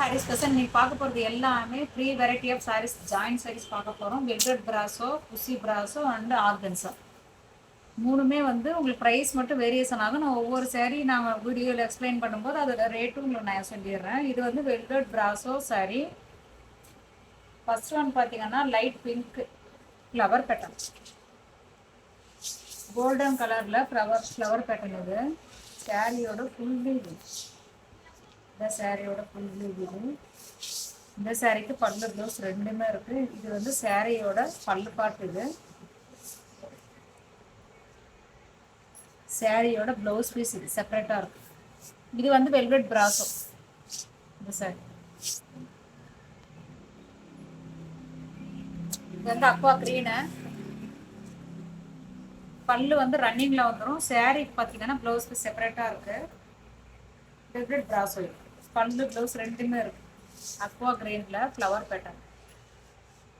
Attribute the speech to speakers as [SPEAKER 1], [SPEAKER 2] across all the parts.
[SPEAKER 1] Saris special நீங்கள் பார்க்க போகிறது எல்லாமே free variety of sarees joint sarees பார்க்க போகிறோம். வெல்வெட் பிராஸோ, குசி பிராஸோ அண்ட் ஆர்கன்ஸா மூணுமே வந்து உங்களுக்கு ப்ரைஸ் மட்டும் வேரியேஷன் ஆகும். நான் ஒவ்வொரு சாரீ நான் வீடியோவில் எக்ஸ்பிளைன் பண்ணும்போது அதோட ரேட்டும் உங்களுக்கு நான் சொல்லிடுறேன். இது வந்து வெல்வெட் பிராஸோ சாரீ. ஃபர்ஸ்ட் ஒன் பார்த்தீங்கன்னா light pink flower pattern, golden கலரில் ஃப்ளவர் பேட்டர்ன். இது சாரியோட ஃபுல் வியூ. இந்த சாரியோட ஃபுல் வியூ இது. இந்த சாரிக்கு பல்லு ப்ளவுஸ் ரெண்டுமே இருக்குது. இது வந்து சாரியோட பல்லு பாட்டு. இது சாரியோட ப்ளவுஸ் பீஸ். இது செப்பரேட்டாக இருக்குது. இது வந்து வெல்வெட் பிராஸோ. இந்த சாரி இது வந்து அக்வா க்ரீனு. பல்லு வந்து ரன்னிங்கில் வந்துடும். சாரி பார்த்தீங்கன்னா ப்ளவுஸ் பீஸ் செப்பரேட்டாக இருக்குது. Velvet brasso. பல்லு ப்ளவுஸ் ரெண்டுமே இருக்குது. அக்வா கிரீனில் ஃப்ளவர் பேட்டர்ன்.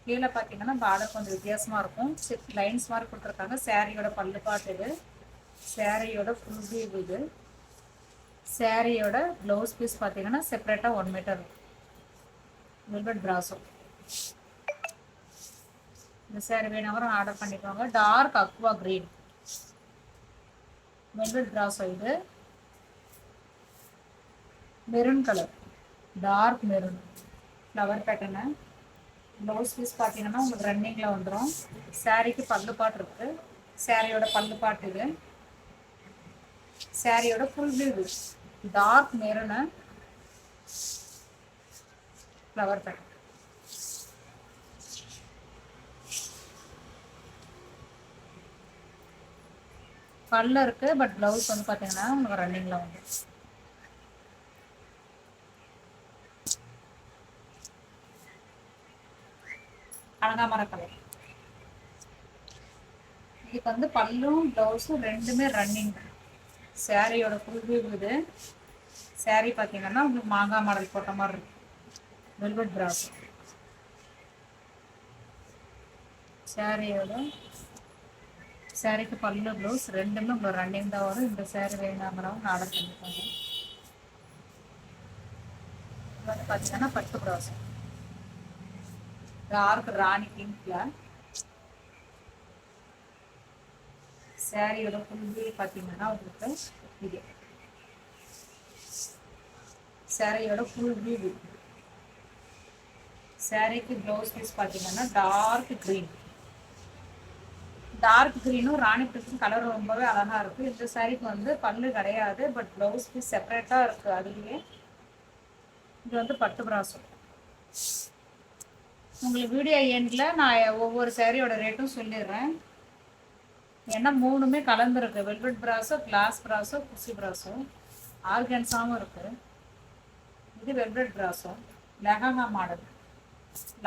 [SPEAKER 1] கீழே பார்த்தீங்கன்னா பார்டர் கொஞ்சம் வித்தியாசமாக இருக்கும். லைன்ஸ் மாதிரி கொடுத்துருக்காங்க. சாரியோட பல்லு பாட்டு. இது சாரியோட ஃபுல் வியூ. இது சாரியோட ப்ளவுஸ் பீஸ் பார்த்தீங்கன்னா செப்பரேட்டாக 1 மீட்டர் இருக்கும். Velvet brasso. இந்த சாரி வேணாலும் ஆர்டர் பண்ணிக்கோங்க. Dark aqua green velvet brasso. இது maroon colour, dark maroon flower pattern. Blouse piece பார்த்தீங்கன்னா உங்களுக்கு ரன்னிங்கில் வந்துடும். சாரிக்கு பல்லு பாட்டு இருக்குது. சாரியோட பல்லு பாட்டு. இது சாரியோட full view. Dark maroon flower pattern. பல்லு இருக்குது. பட் ப்ளவுஸ் வந்து பார்த்தீங்கன்னா உங்களுக்கு ரன்னிங்கில் வந்துடும். கனகாமர கலர். இதுக்கு வந்து பல்லும் ப்ளவுஸும் ரெண்டுமே ரன்னிங். சாரியோட ஃபுல் வியூ. இது சாரி பார்த்தீங்கன்னா உங்களுக்கு மாங்காய் மாடல் போட்ட மாதிரி இருக்கு. வெல்வெட் பிராஸோ. சாரிக்கு பல்லு ப்ளவுஸ் ரெண்டுமே உங்களுக்கு ரன்னிங் தான் வரும். இந்த சாரி வேணாங்கிறவங்க ஆர்டர் பண்ணிக்கோங்க. இது வந்து பார்த்தீங்கன்னா பட்டு பிராஸோ. டார்க் ராணி பிங்க்ல. சாரியோட ஃபுல் வியூ பார்த்தீங்கன்னா உங்களுக்கு இது சாரியோட ஃபுல் வியூ. சாரிக்கு ப்ளவுஸ் பீஸ் பார்த்தீங்கன்னா டார்க் க்ரீன். டார்க் க்ரீனும் ராணி பிங்க்கும் கலர் ரொம்பவே அழகாக இருக்குது. இந்த சாரிக்கு வந்து பல்லு கிடையாது. பட் ப்ளவுஸ் பீஸ் செப்பரேட்டாக இருக்குது. அதுலேயே இது வந்து பட்டு பிராஸோ. உங்களுக்கு வீடியோ எண்டில் நான் ஒவ்வொரு சாரியோட ரேட்டும் சொல்லிடுறேன். ஏன்னா மூணுமே கலந்துருக்கு. வெல்வெட் பிராஸோ, கிளாஸ் பிராஸோ, குசி பிராஸோ, ஆர்கன்ஸாவும் இருக்குது. இது velvet பிராஸோ lehenga model.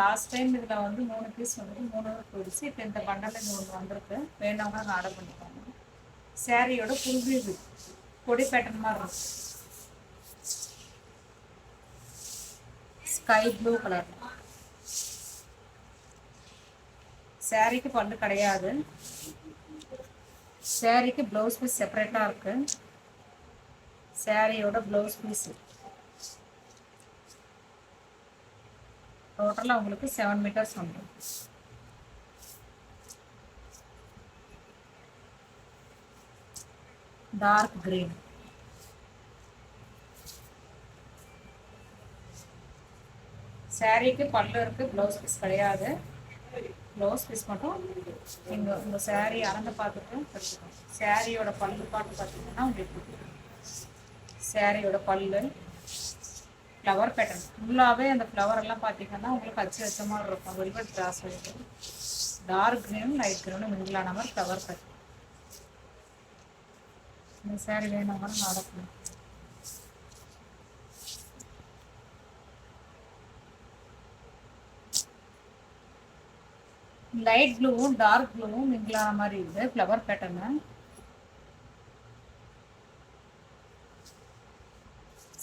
[SPEAKER 1] Last time இதில் வந்து 3 பீஸ் வந்து 3 போயிடுச்சு. இப்போ இந்த பண்டலில் இது ஒன்று வந்திருக்கு. வேணவங்க ஆர்டர் பண்ணிக்கோங்க. சாரியோட ஃபுல் வியூ கொடி பேட்டர்ன் மாதிரி இருக்கும். Sky blue colour. சாரிக்கு பல்லு கிடையாது. சாரிக்கு ப்ளவுஸ் பீஸ் செப்பரேட்டாக இருக்கு. சாரியோட ப்ளவுஸ் பீஸ் டோட்டலாக உங்களுக்கு 7 மீட்டர்ஸ் வந்துடும். Dark green. சாரிக்கு பல்லு இருக்குது. ப்ளவுஸ் பீஸ் கிடையாது. ப்ளவுஸ் பீஸ் மட்டும் நீங்கள் உங்கள் சாரீ அளந்து பார்த்துட்டு எடுத்துக்கோங்க. சாரியோட பல்லு பாட்டு பார்த்தீங்கன்னா உங்களுக்கு சாரியோட பல்லு ஃப்ளவர் பேட்டர்ன். ஃபுல்லாகவே அந்த ஃப்ளவர் எல்லாம் பார்த்தீங்கன்னா உங்களுக்கு அச்சு வச்ச மாதிரி இருக்கும். வெல்வெட் பிராஸோ. டார்க் க்ரீனும் லைட் க்ரீனும் மிங்கிளான மாதிரி ஃப்ளவர் பேட்டர்ன். இந்த சாரி வேணும் மாதிரி நடக்கும். லைட் ப்ளூவும் டார்க் ப்ளூவும் மிங்கிளான மாதிரி இருக்குது ஃப்ளவர் பேட்டர்னு.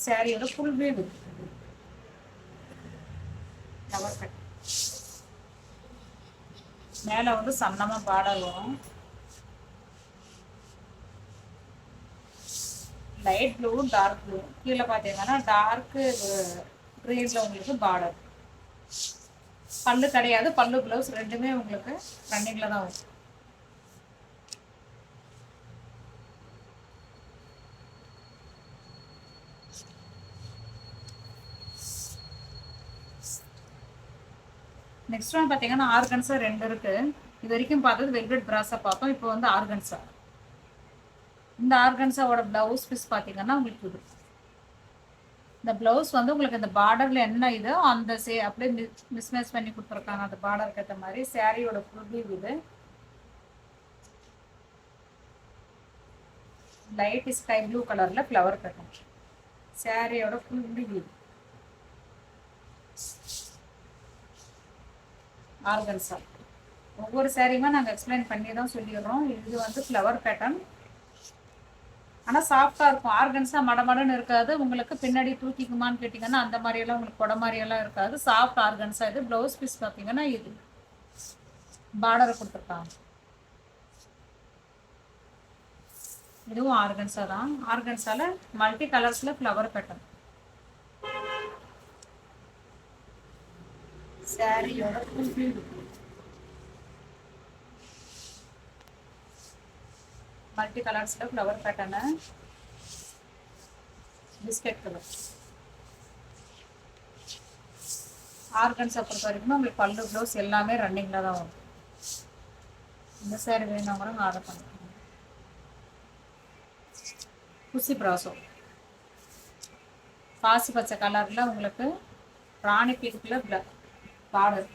[SPEAKER 1] சாரியோட ஃபுல் வியூ ஃப்ளவர் பேட்டர்ன். மேலே வந்து சன்னமாக பார்டர் வரும். Light blue dark blue. கீழே பார்த்தீங்கன்னா டார்க்கு க்ரீனில் உங்களுக்கு பார்டர். பல்லு கிடையாது, பல்லு ப்ளவுஸ் ரெண்டுமே உங்களுக்கு ரன்னிங்கில் தான் வரும். நெக்ஸ்ட் ஒன் பார்த்தீங்கன்னா ஆர்கன்ஸா 2 இருக்குது. இது வரைக்கும் பார்த்தது வெல்வெட் பிராஸா பார்த்தோம். இப்போ வந்து ஆர்கன்ஸா. இந்த ஆர்கன்ஸாவோட ப்ளவுஸ் பீஸ் பார்த்தீங்கன்னா உங்களுக்கு இது. இந்த ப்ளவுஸ் வந்து உங்களுக்கு இந்த பார்டரில் என்ன இதோ அந்த அப்படியே மிஸ்மேட்ச் பண்ணி கொடுத்துருக்காங்க. அந்த பார்டருக்கு ஏற்ற மாதிரி சாரியோட ஃபுல் வியூ இது. லைட் ஸ்கை ப்ளூ கலரில் ஃப்ளவர் பேட்டர்ன். சாரியோட ஃபுல் வியூ ஆர்கன்ஸா. ஒவ்வொரு சாரியுமே நாங்கள் எக்ஸ்பிளைன் பண்ணி தான் சொல்லிடுறோம். இது வந்து ஃப்ளவர் பேட்டர்ன். ஆனால் சாஃப்டாக இருக்கும். ஆர்கன்ஸா மடமடன்னு இருக்காது. உங்களுக்கு பின்னாடி தூக்கிக்குமான்னு கேட்டிங்கன்னா அந்த மாதிரியெல்லாம் உங்களுக்கு கொடை மாதிரியெல்லாம் இருக்காது. Soft organza. இது ப்ளவுஸ் பீஸ் பார்த்தீங்கன்னா இது பார்டரை கொடுத்துருக்காங்க. இதுவும் ஆர்கன்ஸா தான். ஆர்கன்ஸால மல்டி கலர்ஸில் ஃப்ளவர் பேட்டர்ன். சாரியோட ஃபுல் வியூ மல்டி கலர்ஸில் ஃப்ளவர் பேட்டர்னு. Biscuit colour. ஆர்கன்ஸை பொறுத்த வரைக்கும் உங்களுக்கு பல்லு ப்ளவுஸ் எல்லாமே ரன்னிங்கில் தான் வரும். இந்த சாரி வேணுங்கிறவங்க ஆர்டர் பண்ணிக்கோங்க. குசி ப்ராசோ பாசி பச்சை கலரில் உங்களுக்கு ராணி பிங்க்கில் பார்டர்.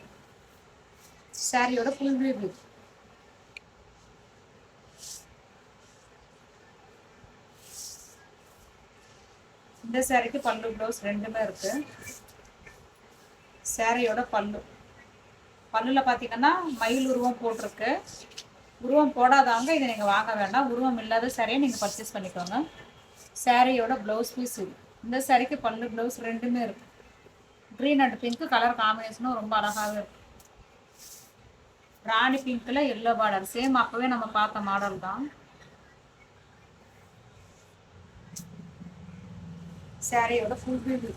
[SPEAKER 1] சாரியோட ஃபுல் வியூ. இந்த சாரிக்கு பல்லு ப்ளவுஸ் ரெண்டுமே இருக்குது. சாரியோட பல்லுல பார்த்தீங்கன்னா மயில் உருவம் போட்டிருக்கு. உருவம் போடாதவங்க இதை நீங்கள் வாங்க வேண்டாம். உருவம் இல்லாத சாரியை நீங்கள் பர்ச்சேஸ் பண்ணிக்கோங்க. சாரியோட ப்ளவுஸ் பீஸ் இது. இந்த சாரிக்கு பல்லு ப்ளவுஸ் ரெண்டுமே இருக்குது. க்ரீன் அண்ட் பிங்க் கலர் காம்பினேஷனும் ரொம்ப அழகாகவே இருக்குது. ராணி பிங்க்கில் எல்லோ பார்டர். சேம் அப்போவே நம்ம பார்த்த மாடல் தான். சாரியோட ஃபுல் வியூ.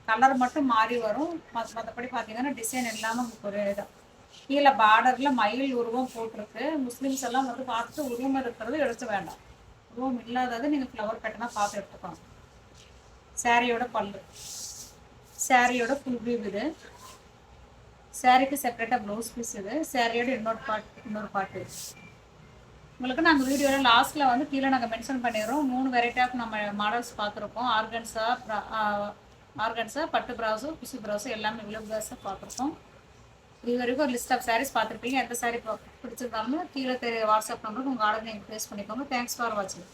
[SPEAKER 1] கலர் மட்டும் மாறி வரும். மற்றபடி பார்த்தீங்கன்னா டிசைன் எல்லாமே உங்களுக்கு ஒரே தான். கீழே பார்டரில் மயில் உருவம் போட்டிருக்கு. முஸ்லீம்ஸ் எல்லாம் வந்து பார்த்துட்டு உருவம் இருக்கிறது எடுக்க வேண்டாம். உருவம் இல்லாதது நீங்கள் ஃப்ளவர் பேட்டர்னாக பார்த்து எடுத்துக்கோங்க. சாரியோட பல்லு. சாரியோட ஃபுல் வியூ இது. சாரிக்கு செப்பரேட்டாக ப்ளவுஸ் பீஸ் இது. சாரியோட இன்னொரு பார்ட் இது. உங்களுக்கு நாங்கள் வீடியோவில் லாஸ்ட்டில் வந்து கீழே நாங்கள் மென்ஷன் பண்ணிடுறோம். 3 வெரைட்டி ஆஃப் நம்ம மாடல்ஸ் பார்த்துருக்கோம். ஆர்கன்ஸா பட்டு ப்ராஸோ குசி ப்ராஸோ எல்லாமே விளவு ப்ராஸாக பார்த்துருக்கோம். இது வரைக்கும் ஒரு லிஸ்ட் ஆஃப் சாரீஸ் பார்த்துருப்பீங்க. எந்த சாரீ பிடிச்சிருந்தாலும் கீழே வாட்ஸ்அப் நம்பருக்கு உங்கள் ஆர்டர் நீங்கள் ப்ளேஸ் பண்ணிக்கோங்க. தேங்க்ஸ் ஃபார் வாட்சிங்.